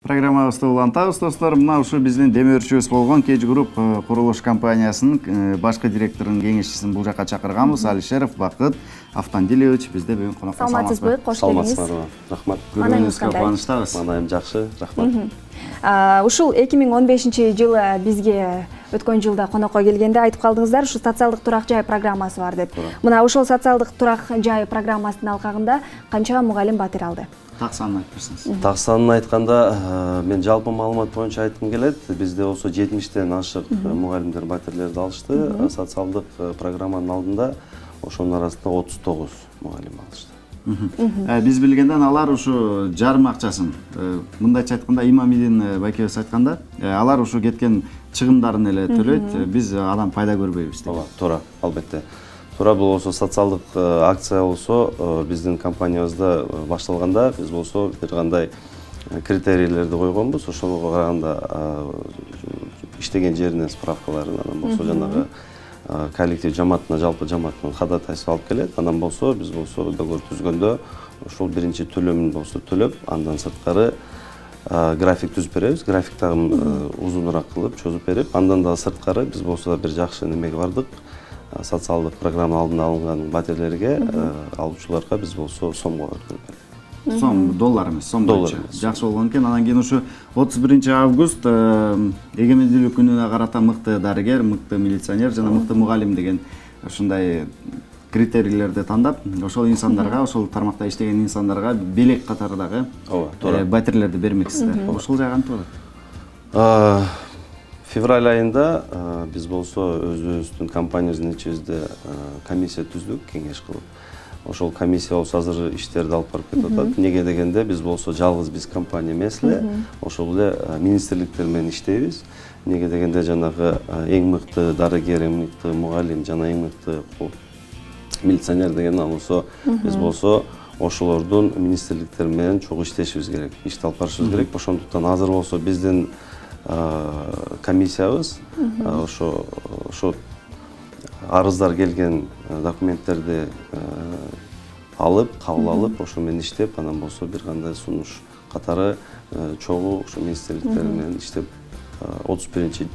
Программабызды улантабыз достор. Мына ушу биздин демөөрчүбүз болгон Кеч Групп курулуш компаниясынын башкы директорунун кеңешчисин бул жака чакырганбыз. Алишеров Бакыт Автандилович бизде бүгүн конокто. Саламатсызбы? Кош келиңиз. Рахмат. Көргөнүңүзгө кубанычтабыз. Мандайым жакшы. Рахмат. Ушул 2015-жылы бизге өткөн жылда конокко келгенде айтып калдыңыздар, ушу социалдык турак жай программасы бар деп. Мына ушул социалдык турак жай программасынын алкагында канча мугалим батир алды? Так санын айтып берсеңиз. Так санын айтканда, мен жалпы маалымат боюнча айткым келет. Бизде болсо 70тен ашык мугалимдер батирлерди алышты. Социалдык программанын алдында ошонун арасында 39 мугалим алышты. Биз билгенден алар ушу жарым акчасын, мындайча айтканда Имамидин байкебиз айтканда, алар ушу кеткен чыгымдарын эле төлөйт. Биз андан пайда көрбөйбүз деп. Ооба, туура, албетте. Туура, бул болсо социалдык акция болсо биздин компаниябызда башталганда биз болсо бир кандай критерийлерди койгонбуз. Ошого караганда иштеген жеринен справкаларын, анан болсо жанагы коллектив жамаатына, жалпы жамааттын кадатайсы алып келет. Анан болсо биз болсо договор түзгөндө ошол биринчи төлөмүн болсо төлөп, андан сырткары график түзүп беребиз. Графиктагы узунураак кылып чозуп берип, андан да сырткары биз болсо бир жакшы немеге бардык. Социалдык программа алдында алынган батирлерге, алуучуларга биз болсо сомго өткөрүп бердик. Сом, доллар эмес, сом боюнча. Доллар. Жакшы болгон экен. Анан кийин ушу 31 август эгемендүүлүк күнүнө карата мыкты дарыгер, мыкты милиционер жана мыкты мугалим деген ушундай критерийлерди тандап, ошол инсандарга, ошол тармакта иштеген инсандарга белек катардагы батирлерди бермексиздер. Ошол жай кантип болот? Февраль айында биз болсо өзүбүздүн компаниябыздын ичибизде комиссия түздүк, кеңеш кылып. Ошол комиссия болсо азыр иштерди алып барып кетип атат. Неге дегенде биз болсо жалгыз биз компания эмес эле, ошол эле министрликтер менен иштейбиз. Неге дегенде жанагы эң мыкты дарыгер, эң мыкты мугалим жана эң мыкты милиционер деген болсо биз болсо ошолордун министрликтер менен чогуу иштешибиз керек, ишти алып барышыбыз керек. Ошондуктан азыр болсо биздин комиссиябыз ошо арыздар келген документтерди алып, кабыл алып, ошо менен иштеп, анан болсо бир кандай сунуш катары чогуу ошо министрликтер менен иштеп 31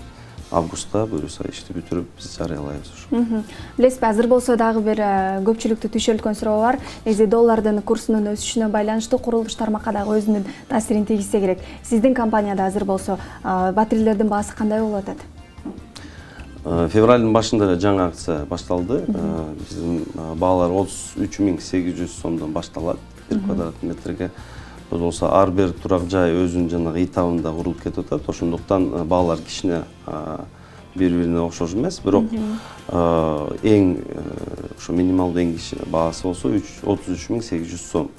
августка буюрса ишти бүтүрүп биз жарыялайбыз ушу. Билесизби, азыр болсо дагы бир көпчүлүктү түшөлткөн суроо бар. Негизи доллардын курсунун өсүшүнө байланыштуу курулуш тармакка дагы өзүнүн таасирин тийгизсе керек. Сиздин компанияда азыр болсо батирлердин баасы кандай болуп атат? Февралдын башында эле жаңы акция башталды. Биздин баалар 33.800 сомдон башталат бир квадрат метрге. Бул болсо ар бир турак жай өзүнүн жанагы этабында курулуп кетип атат. Ошондуктан баалар кичине бири-бирине окшош эмес, бирок эң ошо минималдуу эң кичи баасы болсо 33.800 сом.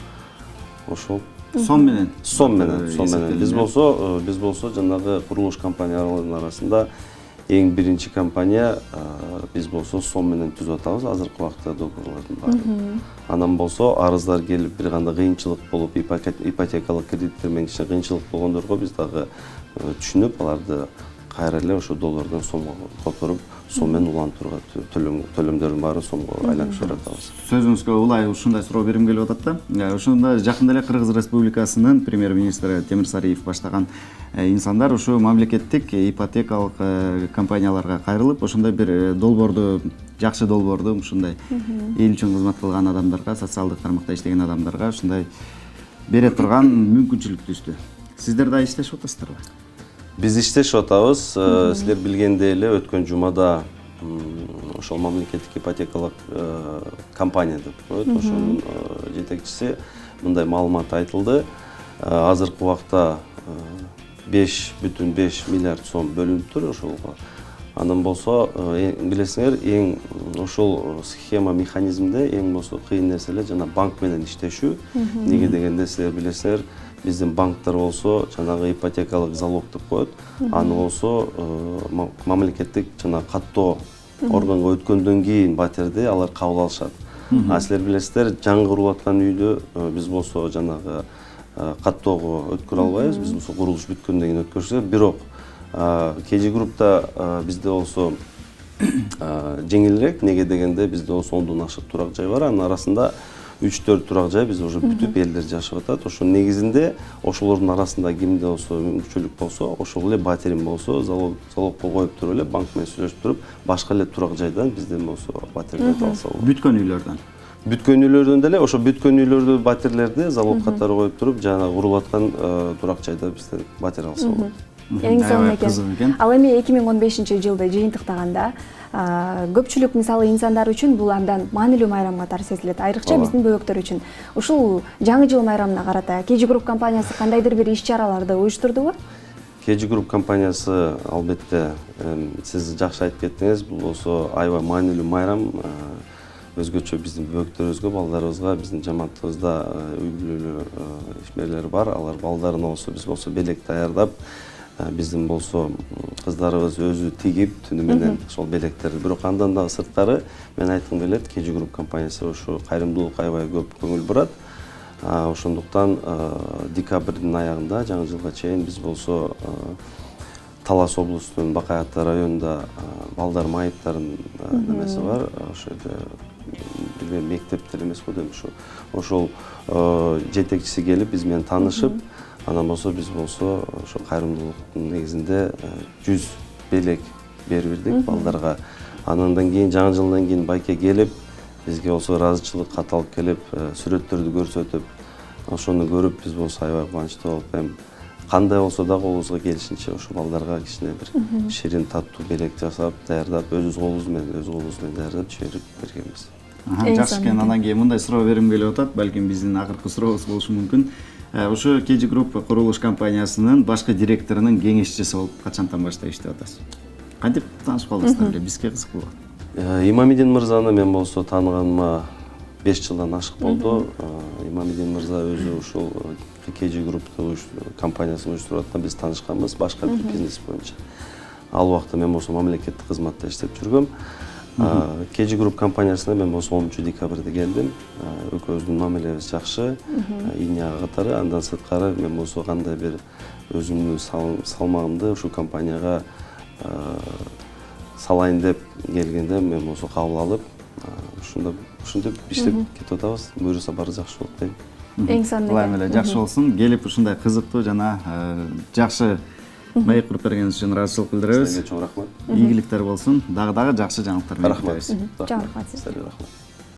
Ошол Сом менен. Сом менен. Биз болсо жанагы курулуш компанияларынын арасында эң биринчи компания биз болсо сом менен түзүп атабыз азыркы убакта договорлордун баардыгын. Анан болсо арыздар келип бир кандай кыйынчылык болуп, ипотекалык кредиттер менен кичине кыйынчылык болгондорго биз дагы түшүнүп, аларды кайра эле ошо доллардан сомго которуп, сом менен улантууга төлөмдөрдүн баарын сомго айлантып атабыз. Сөзүңүзгө улай ушундай суроо берим келип атат да. Ошондо жакында эле Кыргыз Республикасынын премьер-министри Темир Сариев баштаган инсандар ушу мамлекеттик ипотекалык компанияларга кайрылып, ошондой бир долбоорду, жакшы долбоорду ушундай эл үчүн кызмат кылган адамдарга, социалдык тармакта иштеген адамдарга ушундай бере турган мүмкүнчүлүк түздү. Сиздер да иштешип атасыздарбы? Биз иштешип атабыз. Силер билгендей эле өткөн жумада ошол мамлекеттик ипотекалык компания деп коет, ошонун жетекчиси мындай маалымат айтылды. Азыркы убакта 5,5 миллиард сом бөлүнүптүр ошолго. Андан болсо билесиңер, эң ошол схема механизмде эң болсо кыйын нерселер жана банк менен иштешүү. Неге дегенде силер билесиңер, биздин банктар болсо жанагы ипотекалык залог деп коет. Аны болсо мамлекеттик жана каттоо органга өткөндөн кийин батирди алар кабыл алышат. Силер билесиздер, жаңы курулуп аткан үйдү биз болсо жанагы каттоого өткөрө албайбыз. Биз болсо курулуш бүткөндөн кийин өткөрсөк, бирок Кеч Группта бизде болсо жеңилирээк. Неге дегенде бизде болсо 10дон ашык турак жай бар. Анын арасында 3-4 турак жай биз уже бүтүп элдер жашап атат. Ошонун негизинде ошолордун арасында кимде болсо мүмкүнчүлүк болсо, ошол эле батирин болсо залогко коюп туруп эле банк менен сүйлөшүп туруп, башка эле турак жайдан бизден болсо батирлерди алса болот. Бүткөн үйлөрдөн. Бүткөн үйлөрдөн деле ошо бүткөн үйлөрдө батирлерди залог катары коюп туруп, жана курулуп аткан турак жайда бизден батир алса болот. Эң сонун экен. Ал эми 2015-жылды жыйынтыктаганда көпчүлүк мисалы инсандар үчүн бул абдан маанилүү майрам катары сезилет, айрыкча биздин бөбөктөр үчүн. Ушул жаңы жыл майрамына карата KG Group компаниясы кандайдыр бир иш-чараларды уюштурдубу? KG Group компаниясы албетте сиз жакшы айтып кеттиңиз, бул болсо аябай маанилүү майрам. Өзгөчө биздин бөбөктөрүбүзгө, балдарыбызга, биздин жамаатыбызда үй бүлөлүү ишмерлер бар. Алар балдарына болсо, биз болсо белек даярдап, биздин болсо кыздарыбыз өзү тигип түнү менен ошол белектерди. Бирок андан дагы сырткары мен айткым келет, KG Group компаниясы ушу кайрымдуулукка аябай көп көңүл бурат. Ошондуктан декабрдын аягында жаңы жылга чейин биз болсо Талас облустунун Бакай Ата районунда балдар майыптарын немеси бар. Ошо жерде мектептер эмес го дейм, ошол жетекчиси келип биз менен таанышып, анан болсо биз болсо ошо кайрымдуулуктун негизинде 100 белек берип бирдик балдарга. Андан кийин жаңы жылдан кийин байке келип, бизге болсо ыраазычылык кат алып келип, сүрөттөрдү көрсөтүп, ошону көрүп биз болсо аябай кубанычтуу болуп, эми кандай болсо да колубузга келишинче ошо балдарга кичине бир ширин таттуу белек жасап, даярдап, өз колубуз менен даярдап жиберип бергенбиз. Жакшы экен. Андан кийин мындай суроо берим келип атат, балким биздин акыркы сурообуз болушу мүмкүн. Ошо KG Group курулуш компаниясынын башкы директорунун кеңешчиси болуп качантан баштап иштеп атасыз? Кантип таанышып калдыңыздар эле? Бизге кызык болот. Имамидин мырзаны мен болсо тааныганыма 5 жылдан ашык болду. Имамидин мырза өзү ушул KG Group компаниясын уюштуруп аткан, биз таанышканбыз башка бир бизнес боюнча. Ал убакта мен болсо мамлекеттик кызматта иштеп жүргөм. KG Group компаниясына мен болсо 10 декабрда келдим. Экөөбүздүн мамилебиз жакшы, ийне катары. Андан сырткары мен болсо кандай бир өзүмдүн салмагымды ушул компанияга салайын деп келгенде мен болсо кабыл алып, ушинтип иштеп кетип атабыз. Буюрса баары жакшы болот дейм. Эң сонун экен. Кулай эле жакшы болсун. Келип ушундай кызыктуу жана жакшы маек куруп бергениңиз үчүн ыраазычылык билдиребиз. Сизге чоң рахмат. Ийгиликтер болсун. Дагы жакшы жаңылыктар менен Рахмат. күтөбүз. Чоң рахмат. Сизге рахмат.